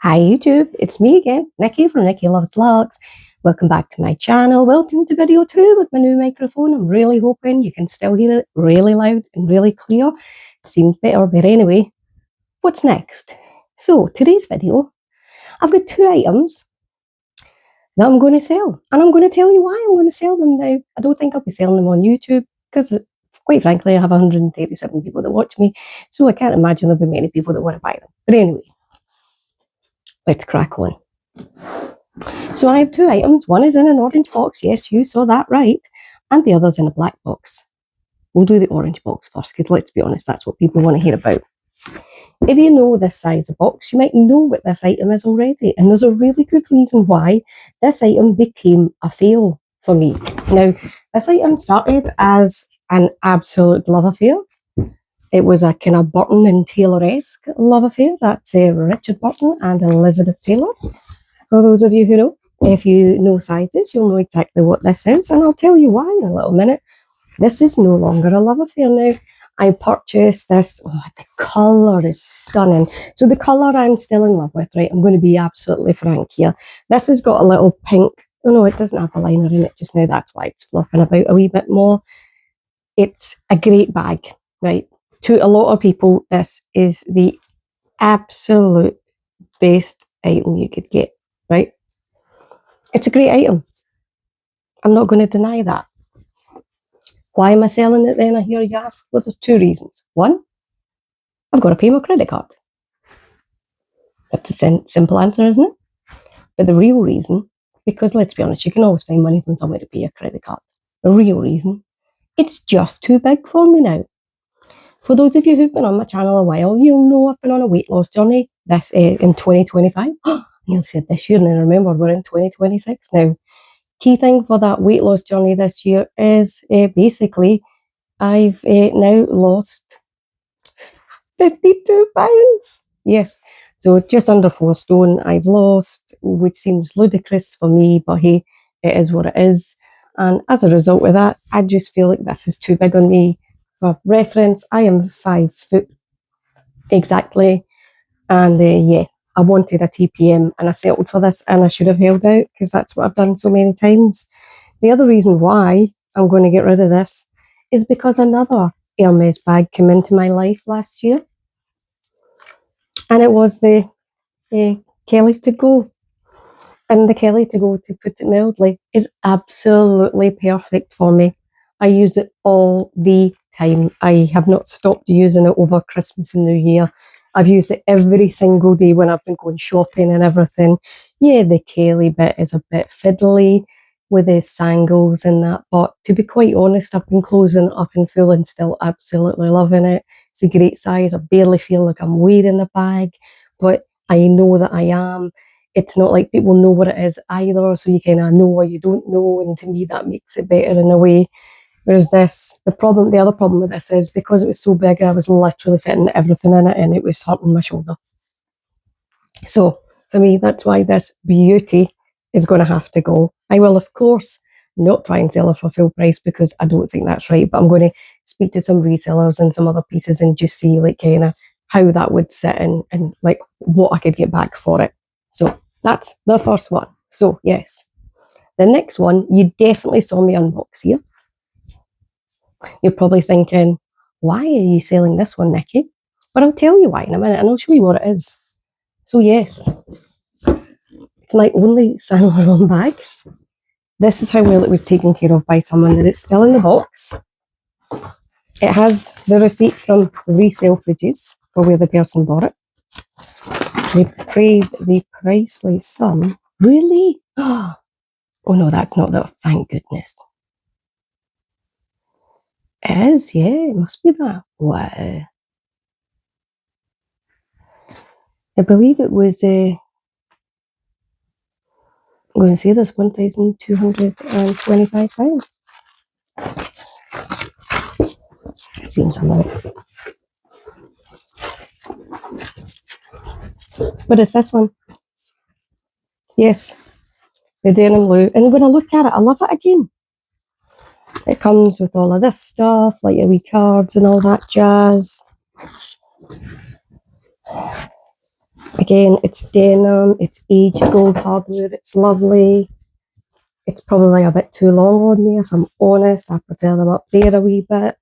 Hi YouTube, it's me again, Nikki from Nikki Loves Luxe. Welcome back to my channel. Welcome to video 2 with my new microphone. I'm really hoping you can still hear it really loud and really clear. Seems better, but anyway, what's next? So today's video, I've got 2 items that I'm going to sell, and I'm going to tell you why I'm going to sell them now. I don't think I'll be selling them on YouTube because quite frankly I have 137 people that watch me, so I can't imagine there'll be many people that want to buy them. But anyway, let's crack on. So I have 2 items. One is in an orange box. Yes, you saw that right. And the other's in a black box. We'll do the orange box first because let's be honest, that's what people want to hear about. If you know this size of box, you might know what this item is already. And there's a really good reason why this item became a fail for me. Now, this item started as an absolute love affair. It was a kind of Burton and Taylor-esque love affair. That's Richard Burton and Elizabeth Taylor. For those of you who know, if you know sizes, you'll know exactly what this is, and I'll tell you why in a little minute. This is no longer a love affair now. I purchased this. Oh, the colour is stunning. So the colour I'm still in love with, right? I'm going to be absolutely frank here. This has got a little pink. Oh no, it doesn't have a liner in it just now. That's why it's fluffing about a wee bit more. It's a great bag, right? To a lot of people, this is the absolute best item you could get, right? It's a great item. I'm not going to deny that. Why am I selling it then? I hear you ask. Well, there's 2 reasons. One, I've got to pay my credit card. That's a simple answer, isn't it? But the real reason, because let's be honest, you can always find money from somewhere to pay a credit card. The real reason, it's just too big for me now. For those of you who've been on my channel a while, you'll know I've been on a weight loss journey this in 2025. I said this year, and then remember, we're in 2026 now. Key thing for that weight loss journey this year is basically I've now lost 52 pounds. Yes, so just under 4 stone I've lost, which seems ludicrous for me, but hey, it is what it is. And as a result of that, I just feel like this is too big on me. For reference, I am 5 foot exactly, and yeah, I wanted a TPM and I settled for this, and I should have held out because that's what I've done so many times. The other reason why I'm going to get rid of this is because another Hermes bag came into my life last year, and it was the Kelly to go. And the Kelly to go, to put it mildly, is absolutely perfect for me. I use it all the time. I have not stopped using it over Christmas and New Year. I've used it every single day when I've been going shopping and everything. Yeah, the Kelly bit is a bit fiddly with the sangles and that, but to be quite honest, I've been closing it up in full and still absolutely loving it. It's a great size. I barely feel like I'm wearing a bag, but I know that I am. It's not like people know what it is either, so you kind of know or you don't know, and to me that makes it better in a way. Whereas this, the other problem with this is because it was so big, I was literally fitting everything in it and it was hurting my shoulder. So for me, that's why this beauty is going to have to go. I will, of course, not try and sell it for full price because I don't think that's right, but I'm going to speak to some resellers and some other pieces and just see like kind of how that would sit in and like what I could get back for it. So that's the first one. So yes, the next one, you definitely saw me unbox here. You're probably thinking, why are you selling this one, Nikki? But I'll tell you why in a minute, and I'll show you what it is. So yes, it's my only Saint Laurent bag. This is how well it was taken care of by someone, that it's still in the box. It has the receipt from Resale Fridges for where the person bought it. They paid the priceless sum. Really? Oh no, that's not that. Thank goodness. It is, yeah, it must be that. Wow. I believe it was, I'm going to say this, £1,225. Seems a lot. But it's this one. Yes, the denim blue. And when I look at it, I love it again. It comes with all of this stuff, like your wee cards and all that jazz. Again, it's denim, it's aged gold hardware, it's lovely. It's probably a bit too long on me, if I'm honest. I prefer them up there a wee bit.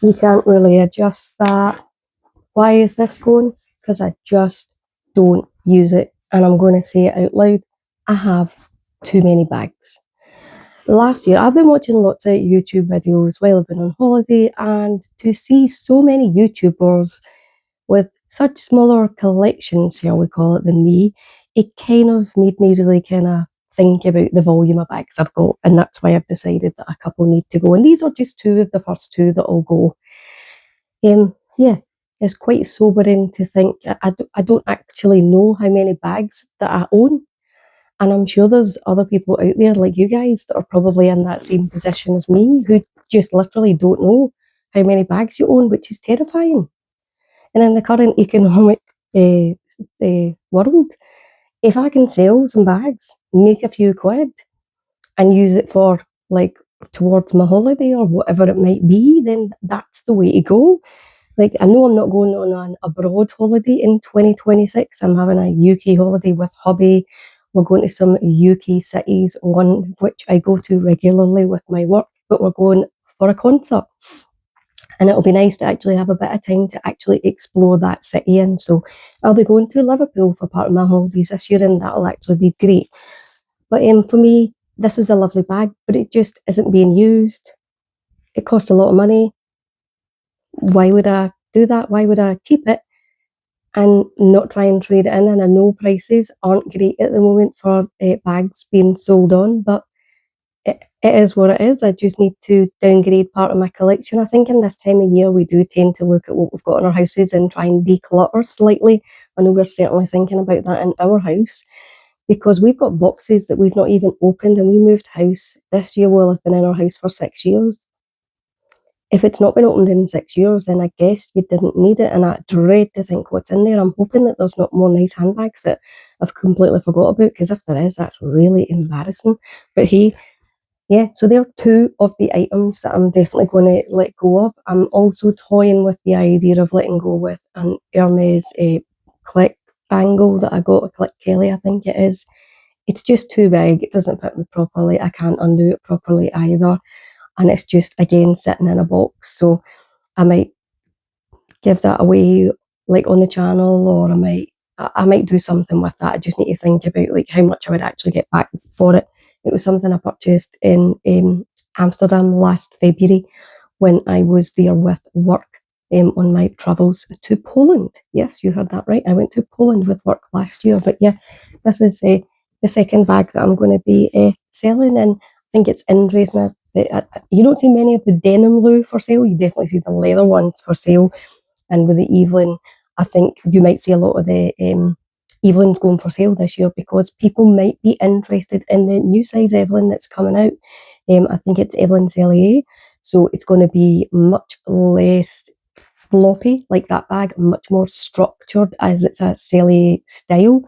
You can't really adjust that. Why is this going? Because I just don't use it. And I'm going to say it out loud. I have too many bags. Last year, I've been watching lots of YouTube videos while I've been on holiday, and to see so many YouTubers with such smaller collections, shall we call it, than me, it kind of made me really kind of think about the volume of bags I've got, and that's why I've decided that a couple need to go. And these are just two of the first two that'll go. Yeah, it's quite sobering to think. I don't actually know how many bags that I own. And I'm sure there's other people out there like you guys that are probably in that same position as me who just literally don't know how many bags you own, which is terrifying. And in the current economic world, if I can sell some bags, make a few quid, and use it for like towards my holiday or whatever it might be, then that's the way to go. Like, I know I'm not going on an abroad holiday in 2026. I'm having a UK holiday with hubby. We're going to some UK cities, one which I go to regularly with my work, but we're going for a concert. And it'll be nice to actually have a bit of time to actually explore that city. And so I'll be going to Liverpool for part of my holidays this year, and that'll actually be great. But for me, this is a lovely bag, but it just isn't being used. It costs a lot of money. Why would I do that? Why would I keep it and not try and trade it in? And I know prices aren't great at the moment for bags being sold on, but it is what it is. I just need to downgrade part of my collection. I think in this time of year, we do tend to look at what we've got in our houses and try and declutter slightly. I know we're certainly thinking about that in our house because we've got boxes that we've not even opened, and we moved house this year. We'll have been in our house for 6 years. If it's not been opened in 6 years, then I guess you didn't need it. And I dread to think what's in there. I'm hoping that there's not more nice handbags that I've completely forgot about, because if there is, that's really embarrassing. But hey, yeah, so there are two of the items that I'm definitely going to let go of. I'm also toying with the idea of letting go with an Hermes click bangle that I got, a Click Kelly, I think it is. It's just too big. It doesn't fit me properly. I can't undo it properly either. And it's just, again, sitting in a box. So I might give that away like on the channel, or I might do something with that. I just need to think about like how much I would actually get back for it. It was something I purchased in Amsterdam last February when I was there with work on my travels to Poland. Yes, you heard that right. I went to Poland with work last year. But yeah, this is the second bag that I'm going to be selling, and I think it's interesting that you don't see many of the denim Lou for sale. You definitely see the leather ones for sale. And with the Evelyn, I think you might see a lot of the Evelyn's going for sale this year because people might be interested in the new size Evelyn that's coming out. I think it's Evelyn Cellier, so it's going to be much less floppy like that bag, much more structured as it's a Cellier style.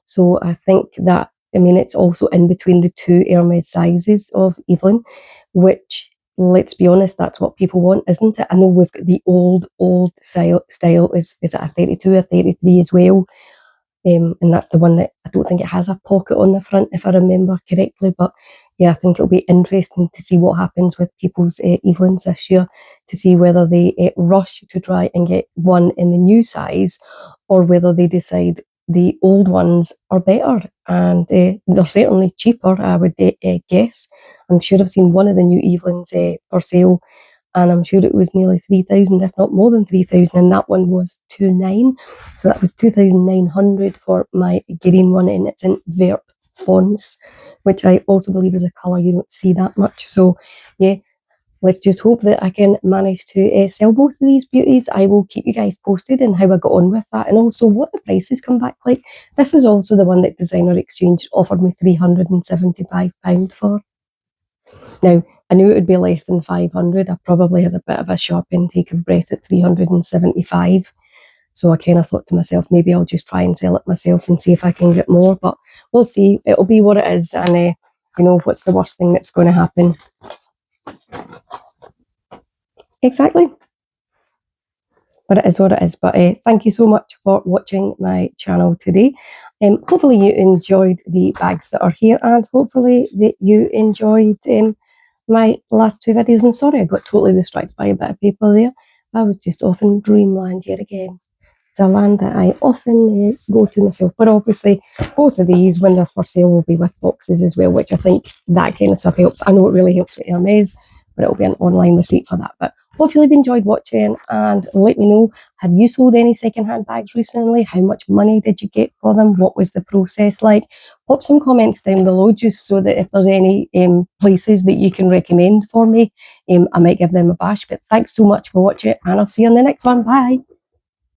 So I think that, I mean, it's also in between the two Hermes sizes of Evelyn, which, let's be honest, that's what people want, isn't it? I know we've got the old style is it a 32, a 33 as well? And that's the one that I don't think it has a pocket on the front, if I remember correctly. But yeah, I think it'll be interesting to see what happens with people's Evelyns this year, to see whether they rush to try and get one in the new size, or whether they decide the old ones are better. And they're certainly cheaper, I would guess. I'm sure I've seen one of the new Evelyns for sale, and I'm sure it was nearly 3,000, if not more than 3,000, and that one was 2,900. So that was 2,900 for my green one, and it's in Vert Fonts, which I also believe is a colour you don't see that much. So yeah, let's just hope that I can manage to sell both of these beauties. I will keep you guys posted on how I got on with that, and also what the prices come back like. This is also the one that Designer Exchange offered me £375 for. Now, I knew it would be less than 500. I probably had a bit of a sharp intake of breath at 375. So I kind of thought to myself, maybe I'll just try and sell it myself and see if I can get more. But we'll see. It'll be what it is. And, what's the worst thing that's going to happen? Exactly. but it is what it is. But thank you so much for watching my channel today. Hopefully you enjoyed the bags that are here, and hopefully that you enjoyed my last two videos. And sorry I got totally distracted by a bit of paper there. I was just off in dreamland yet again. It's a land that I often go to myself, but obviously both of these, when they're for sale, will be with boxes as well, which I think that kind of stuff helps. I know it really helps with Hermes, but it'll be an online receipt for that. But hopefully you've enjoyed watching, and let me know, have you sold any secondhand bags recently? How much money did you get for them? What was the process like? Pop some comments down below, just so that if there's any places that you can recommend for me, I might give them a bash. But thanks so much for watching, and I'll see you on the next one. Bye.